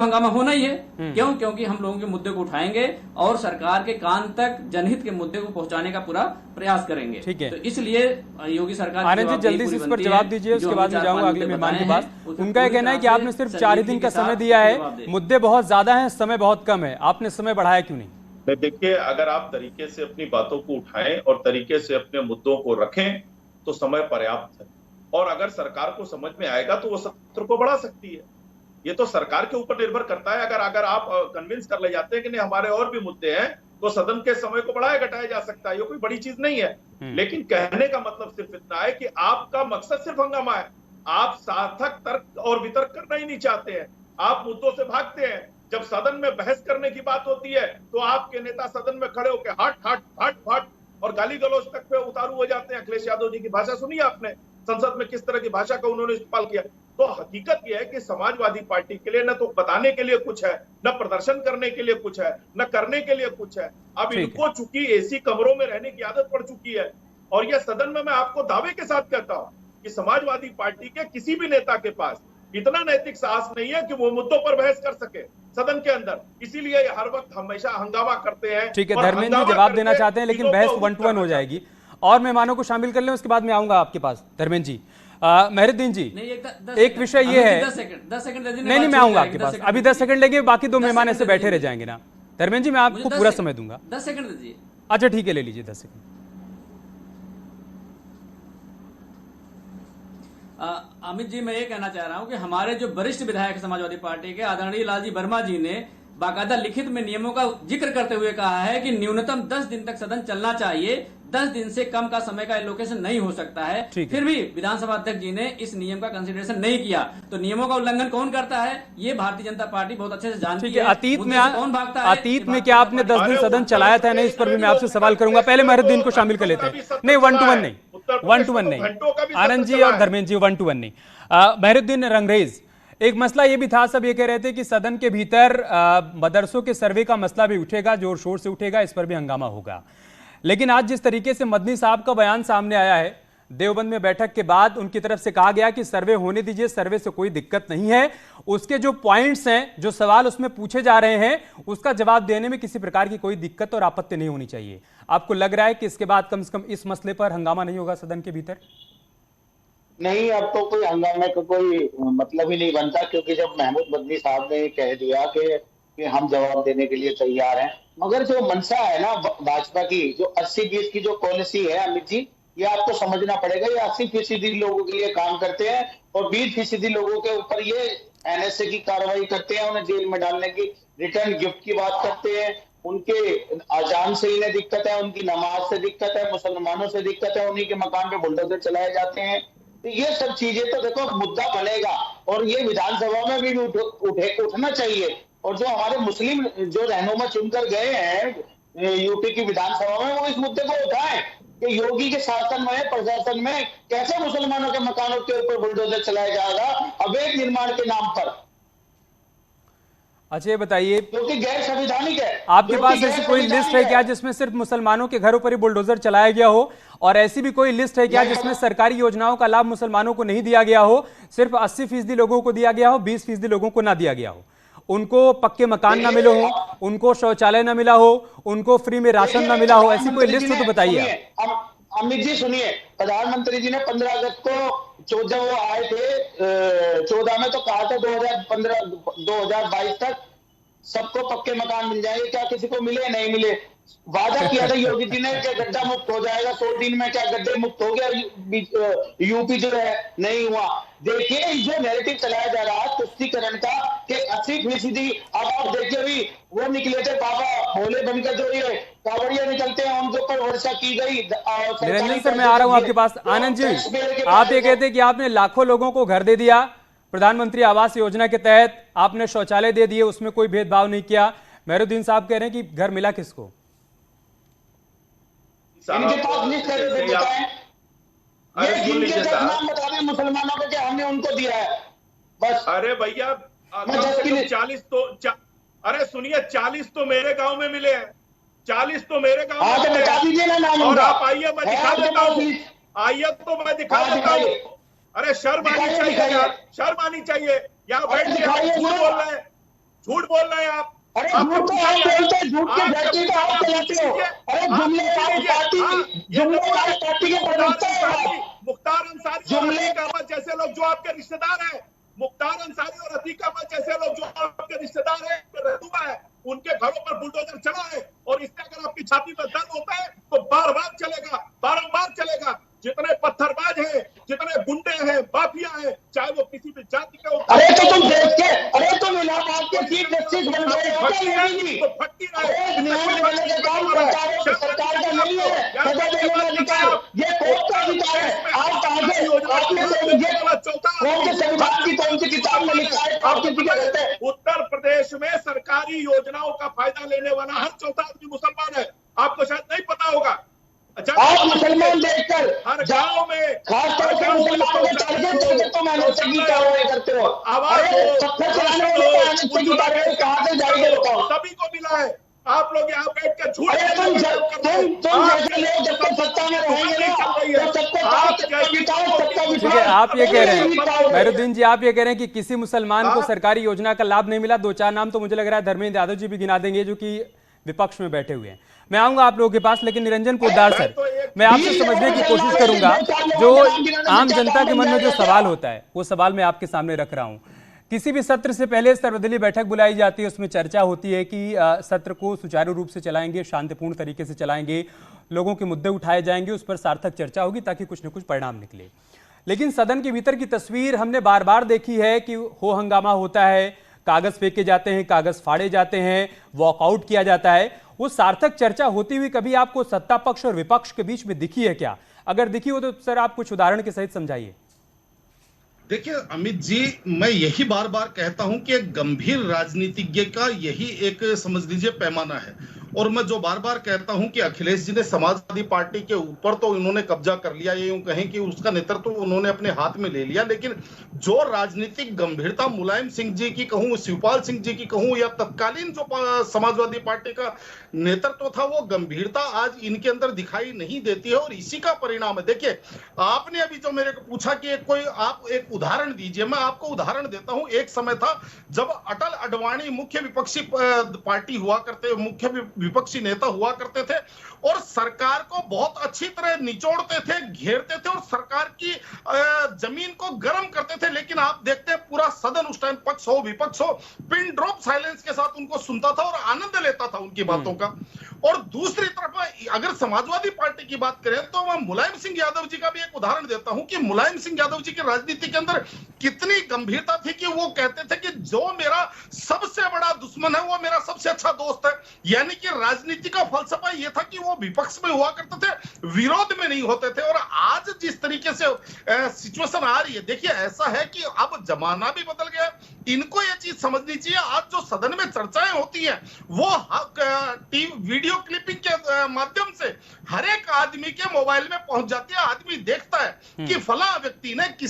हंगामा होना ही है। क्यों? क्योंकि हम लोगों के मुद्दे को उठाएंगे और सरकार के कान तक जनहित के मुद्दे को पहुंचाने का पूरा प्रयास करेंगे। ठीक है, तो इसलिए योगी सरकार आनंद जी जल्दी से इस पर जवाब दीजिए, उसके बाद में जाऊंगा अगले मेहमान के पास। उनका यह कहना है कि आपने सिर्फ 4 ही दिन का समय दिया है, मुद्दे बहुत ज्यादा हैं, समय बहुत कम है, आपने समय बढ़ाया क्यों नहीं? देखिए, अगर आप तरीके से अपनी बातों को उठाएं और तरीके से अपने मुद्दों को रखें तो समय पर्याप्त है, और अगर सरकार को समझ में आएगा तो वो सत्र को बढ़ा सकती है। ये तो सरकार के ऊपर निर्भर करता है। अगर आप कन्विंस कर ले जाते हैं कि नहीं हमारे और भी मुद्दे हैं, तो सदन के समय को बढ़ाया घटाया जा सकता है, ये कोई बड़ी चीज नहीं है। लेकिन कहने का मतलब सिर्फ इतना है कि आपका मकसद सिर्फ हंगामा है। आप सार्थक तर्क और वितर्क करना ही नहीं चाहते हैं, आप मुद्दों से भागते हैं। जब सदन में बहस करने की बात होती है तो आपके नेता सदन में खड़े होकर हाट हाट हाट हाट और गाली गलौज तक पे उतारू हो जाते हैं। अखिलेश यादव जी की भाषा सुनी आपने संसद में, किस तरह की भाषा का उन्होंने इस्तेमाल किया। तो हकीकत यह है कि समाजवादी पार्टी के लिए न तो बताने के लिए कुछ है, न प्रदर्शन करने के लिए कुछ है, न करने के लिए कुछ है। अब इनको चूंकि एसी कमरों में रहने की आदत पड़ चुकी है, और यह सदन में मैं आपको दावे के साथ कहता हूं कि समाजवादी पार्टी के किसी भी नेता के पास इतना नैतिक साहस नहीं है कि वो मुद्दों पर बहस कर सके सदन के अंदर। इसीलिए हर वक्त हमेशा हंगामा करते हैं। ठीक है, धर्मेंद्र जी जवाब देना चाहते हैं, लेकिन बहस 1 to 1 हो जाएगी और मेहमानों को शामिल कर लें, उसके बाद में आऊंगा आपके पास। धर्मेंद्र जी, मेहरुद्दीन जी, एक विषय ये है, 10 सेकंड नहीं मैं आऊंगा आपके पास, अभी 10 सेकंड लेंगे, बाकी 2 मेहमान ऐसे बैठे रह जाएंगे ना। धर्मेंद्र जी मैं आपको पूरा समय दूंगा। 10 सेकंड दीजिए। अच्छा ठीक है, ले लीजिए 10 सेकंड। अमित जी, मैं ये कहना चाह रहा हूं कि हमारे जो वरिष्ठ विधायक समाजवादी पार्टी के आदरणीय लालजी वर्मा जी ने बाकायदा लिखित में नियमों का जिक्र करते हुए कहा है कि न्यूनतम 10 दिन तक सदन चलना चाहिए, 10 दिन से कम का समय का एलोकेशन नहीं हो सकता है। फिर भी विधानसभा अध्यक्ष जी ने इस नियम का कंसिडरेशन नहीं किया। तो नियमों का उल्लंघन कौन करता है, ये भारतीय जनता पार्टी बहुत अच्छे से जानती है। अतीत में क्या आपने 10 दिन सदन चलाया था? नहीं, इस पर भी मैं आपसे सवाल करूंगा। पहले मेहरुद्दीन को शामिल कर लेते हैं। नहीं, 1 to 1 नहीं, 1 to 1 नहीं, आनंद जी और धर्मेंद्र जी 1 to 1 नहीं। मेहरुद्दीन रंगरेज, एक मसला ये भी था, सब ये कह रहे थे कि सदन के भीतर मदरसों के सर्वे का मसला भी उठेगा, जोर शोर से उठेगा, इस पर भी हंगामा होगा। लेकिन आज जिस तरीके से मदनी साहब का बयान सामने आया है, देवबंद में बैठक के बाद उनकी तरफ से कहा गया कि सर्वे होने दीजिए, सर्वे से कोई दिक्कत नहीं है, उसके जो पॉइंट्स हैं, जो सवाल उसमें पूछे जा रहे हैं, उसका जवाब देने में किसी प्रकार की कोई दिक्कत और आपत्ति नहीं होनी चाहिए। आपको लग रहा है कि इसके बाद कम से कम इस मसले पर हंगामा नहीं होगा सदन के भीतर? नहीं, अब तो कोई हंगामे का कोई मतलब ही नहीं बनता, क्योंकि जब महमूद मदनी साहब ने कह दिया कि हम जवाब देने के लिए तैयार हैं। मगर जो मंशा है ना भाजपा की, जो 80-20 की जो पॉलिसी है अमित जी, ये आपको समझना पड़ेगा। ये 80% लोगों के लिए काम करते हैं और 20% लोगों के ऊपर ये NSA की कार्रवाई करते हैं, उन्हें जेल में डालने की, रिटर्न गिफ्ट की बात करते हैं। उनके अजान से इन्हें दिक्कत है, उनकी नमाज से दिक्कत है, मुसलमानों से दिक्कत है, उन्हीं के मकान पे बुलडोजर चलाए जाते हैं। तो ये सब चीजें तो देखो मुद्दा बनेगा और ये विधानसभा में भी उठना चाहिए। और जो हमारे मुस्लिम जो रहनुमा चुनकर गए हैं यूपी की विधानसभा में, वो इस मुद्दे को उठाएं कि योगी के शासन में, प्रशासन में कैसे मुसलमानों के मकानों के ऊपर बुलडोजर चलाया जाएगा अवैध निर्माण के नाम पर। अच्छा ये बताइए, क्योंकि गैर संवैधानिक है। आपके पास ऐसी कोई लिस्ट है क्या जिसमें सिर्फ मुसलमानों के घरों पर ही बुलडोजर चलाया गया हो? और ऐसी भी कोई लिस्ट है क्या जिसमें सरकारी योजनाओं का लाभ मुसलमानों को नहीं दिया गया हो, सिर्फ 80% लोगों को दिया गया हो, 20% लोगों को ना दिया गया हो? उनको पक्के मकान ना मिले हो, उनको शौचालय ना मिला हो, उनको फ्री में राशन ना मिला हो, ऐसी कोई लिस्ट हो तो बताइए। अमित जी सुनिए, प्रधानमंत्री जी ने 15 अगस्त को जब वो आए थे 14 में, तो कहा था 2022 तक सबको पक्के मकान मिल जाएंगे। क्या किसी को मिले? नहीं मिले। वादा किया था योगी जी ने कि गड्ढा मुक्त हो जाएगा 100 दिन में, क्या गड्ढे मुक्त हो गया यूपी जो है? नहीं हुआ। देखिए जो नैरेटिव चलाया जा रहा है तुष्टीकरण का कि 80%, अब आप देखिए अभी वो निकले थे बाबा भोले बनकर, जो ये कांवड़िया निकलते हैं उनके ऊपर वर्षा की गई। निरंजन सर मैं आ रहा हूं आपके पास। आनंद जी, आप ये कहते हैं कि आपने लाखों लोगों को घर दे दिया, प्रधानमंत्री आवास योजना के तहत आपने शौचालय दे दिए, उसमें कोई भेदभाव नहीं किया। मेहरुद्दीन साहब कह रहे हैं कि घर मिला किसको? इनके पास लिस्ट है, नाम बता दें मुसलमानों को कि हमने उनको दिया है बस। अरे भैया 40 तो अरे सुनिए, 40 तो मेरे गांव में मिले हैं, 40 तो मेरे गांव में मिले हैं। और आप आइए, मैं दिखा देता हूँ, आइए तो मैं दिखा देता हूँ। अरे शर्म आनी चाहिए यार, शर्म आनी चाहिए। यहाँ बैठ के आप झूठ बोल रहे हैं, झूठ बोल रहे हैं आप। अरे झूठ तो आप बोलते हैं, झूठ की फैक्ट्री तो आप चलाते हो। अरे जुमलेबाज पार्टी के प्रवक्ता है आप। मुख्तार अंसारी और अतीक अहमद जैसे लोग जो आपके रिश्तेदार हैं, मुख्तार अंसारी और अतीक अहमद जैसे लोग जो आपके रिश्तेदार हैं, रहनुमा है, उनके घरों पर बुलडोजर चला है, और इससे अगर आपकी छाती पर दर्द होता है तो बार बार चलेगा, बारंबार चलेगा। जितने पत्थरबाज हैं, जितने गुंडे हैं, माफिया हैं, चाहे वो किसी भी जाति के होते, अरे तो तुम देख के, अरे तुम इलाहाबाद के चीफ जस्टिस बन गए हो क्या? तो फटती रहे। न्याय देने का काम सरकार का नहीं है, सजा देने का अधिकार ये कोर्ट का अधिकार है। आप कहाँ से, आपने तो मुझे कौन से संविधान की कौन सी किताब में लिखा है आप किसी के कहते हैं? उत्तर प्रदेश में सरकारी योजनाओं का फायदा लेने वाला हर चौथा आदमी मुसलमान है, आपको शायद नहीं पता होगा। आप मुसलमान देखकर हर गांव में, खास तौर से मुसलमानों के टारगेट तो मेहनत की कार्रवाई करते हो। अरे पत्थर चलाने वाले को मेहनत की कार्रवाई कहाँ से जाएगी बताओ? सभी को मिला है। आप लोग यहाँ बैठ कर झूठ, अरे तुम जैसे लोग जब तक सत्ता में रहेंगे ना तो सबको ठीक है। आप ये कह रहे हैं मेहरुद्दीन जी, आप ये कह रहे हैं कि किसी मुसलमान को सरकारी योजना का लाभ नहीं मिला। दो चार नाम तो मुझे लग रहा है धर्मेंद्र यादव जी भी गिना देंगे जो कि विपक्ष में बैठे हुए हैं। मैं आऊंगा आप लोगों के पास, लेकिन निरंजन पोद्दार सर, मैं आपसे समझने की कोशिश करूंगा जो आम जनता के मन में जो सवाल होता है वो सवाल मैं आपके सामने रख रहा हूं। किसी भी सत्र से पहले सर्वदलीय बैठक बुलाई जाती है, उसमें चर्चा होती है कि सत्र को सुचारू रूप से चलाएंगे, शांतिपूर्ण तरीके से चलाएंगे, लोगों के मुद्दे उठाए जाएंगे, उस पर सार्थक चर्चा होगी ताकि कुछ न कुछ परिणाम निकले। लेकिन सदन के भीतर की तस्वीर हमने बार बार देखी है कि हो हंगामा होता है, कागज फेंके जाते हैं, कागज फाड़े जाते हैं, वॉकआउट किया जाता है। वो सार्थक चर्चा होती हुई कभी आपको सत्ता पक्ष और विपक्ष के बीच में दिखी है क्या? अगर दिखी हो तो सर आप कुछ उदाहरण के सहित समझाइए। देखिए अमित जी, मैं यही बार बार कहता हूं कि एक गंभीर राजनीतिज्ञ का यही एक समझ लीजिए पैमाना है। और मैं जो बार बार कहता हूं कि अखिलेश जी ने समाजवादी पार्टी के ऊपर तो उन्होंने कब्जा कर लिया, ये यूं कहें कि उसका नेतृत्व तो उन्होंने अपने हाथ में ले लिया, लेकिन जो राजनीतिक गंभीरता मुलायम सिंह जी की कहूं, शिवपाल सिंह जी की कहूं, या तत्कालीन जो समाजवादी पार्टी का नेतृत्व था, वो गंभीरता आज इनके अंदर दिखाई नहीं देती है और इसी का परिणाम है। देखिए आपने अभी जो मेरे को पूछा कि कोई आप एक उदाहरण दीजिए, मैं आपको उदाहरण देता हूं। एक समय था जब अटल अडवाणी मुख्य विपक्षी पार्टी हुआ करते, मुख्य विपक्षी नेता हुआ करते थे और सरकार को बहुत अच्छी तरह निचोड़ते थे, घेरते थे और सरकार की जमीन को गर्म करते थे। लेकिन आप देखते हैं पूरा सदन उस टाइम पक्ष हो विपक्ष हो पिन ड्रॉप साइलेंस के साथ उनको सुनता था और आनंद लेता था उनकी बातों का। और दूसरी तरफ अगर समाजवादी पार्टी की बात करें तो मैं मुलायम सिंह यादव जी का भी एक उदाहरण देता हूं कि मुलायम सिंह यादव जी की राजनीति के अंदर कितनी गंभीरता थी कि वो कहते थे कि जो मेरा सबसे बड़ा दुश्मन है वो मेरा सबसे अच्छा दोस्त है। यानी कि राजनीति का फलसफा ये था कि वो विपक्ष में हुआ करते थे, विरोध में नहीं होते थे। और आज जिस तरीके से सिचुएशन आ रही है, देखिए ऐसा है कि अब जमाना भी बदल गया। इनको ये चीज समझनी चाहिए, आज जो सदन में चर्चाएं होती हैं वो वीडियो क्लिपिंग के माध्यम से हर एक आदमी के मोबाइल में पहुंच जाती है। आदमी देखता है कि फला व्यक्ति ने किस